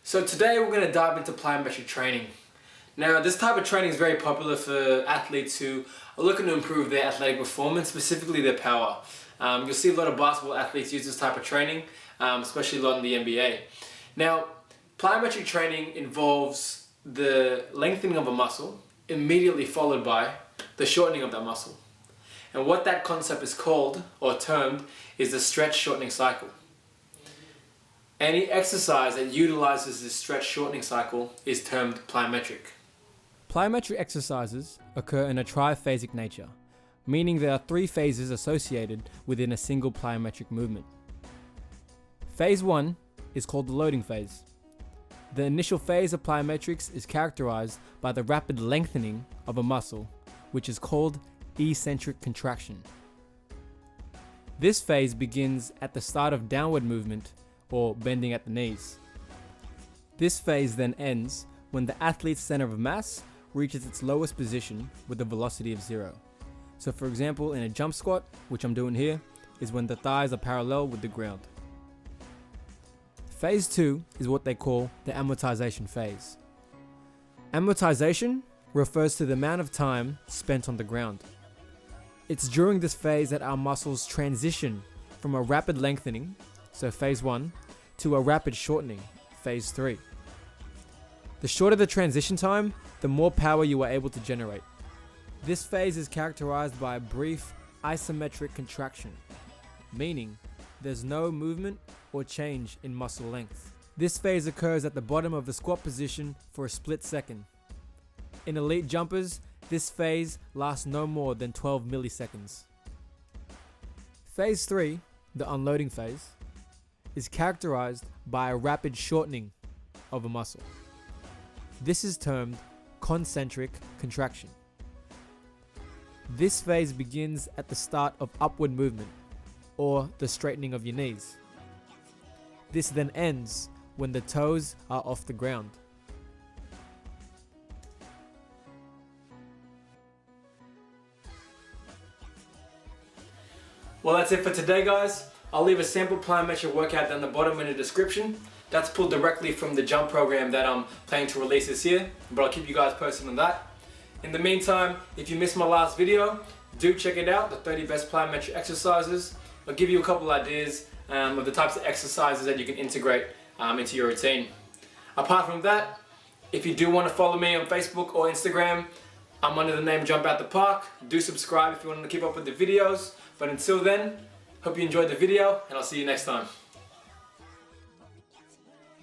So today we're going to dive into plyometric training. Now this type of training is very popular for athletes who are looking to improve their athletic performance, specifically their power. You'll see a lot of basketball athletes use this type of training, especially a lot in the NBA. Now plyometric training involves the lengthening of a muscle immediately followed by the shortening of that muscle. And what that concept is called or termed is the stretch shortening cycle. Any exercise that utilizes this stretch shortening cycle is termed plyometric. Plyometric exercises occur in a triphasic nature, meaning there are three phases associated within a single plyometric movement. Phase 1 is called the loading phase. The initial phase of plyometrics is characterized by the rapid lengthening of a muscle, which is called eccentric contraction. This phase begins at the start of downward movement or bending at the knees. This phase then ends when the athlete's center of mass reaches its lowest position with a velocity of 0. So for example, in a jump squat, which I'm doing here, is when the thighs are parallel with the ground. Phase 2 is what they call the amortization phase. Amortization refers to the amount of time spent on the ground. It's during this phase that our muscles transition from a rapid lengthening, so phase 1, to a rapid shortening, phase 3. The shorter the transition time, the more power you are able to generate. This phase is characterized by a brief isometric contraction, meaning there's no movement or change in muscle length. This phase occurs at the bottom of the squat position for a split second. In elite jumpers, this phase lasts no more than 12 milliseconds. Phase 3, the unloading phase, is characterized by a rapid shortening of a muscle. This is termed concentric contraction. This phase begins at the start of upward movement, or the straightening of your knees. This then ends when the toes are off the ground. Well, that's it for today, guys. I'll leave a sample plyometric workout down the bottom in the description. That's pulled directly from the jump program that I'm planning to release this year, but I'll keep you guys posted on that. In the meantime, if you missed my last video, do check it out, the 30 best plyometric exercises. I'll give you a couple ideas of the types of exercises that you can integrate into your routine. Apart from that, if you do want to follow me on Facebook or Instagram, I'm under the name Jump Out the Park. Do subscribe if you want to keep up with the videos. But until then, hope you enjoyed the video, and I'll see you next time.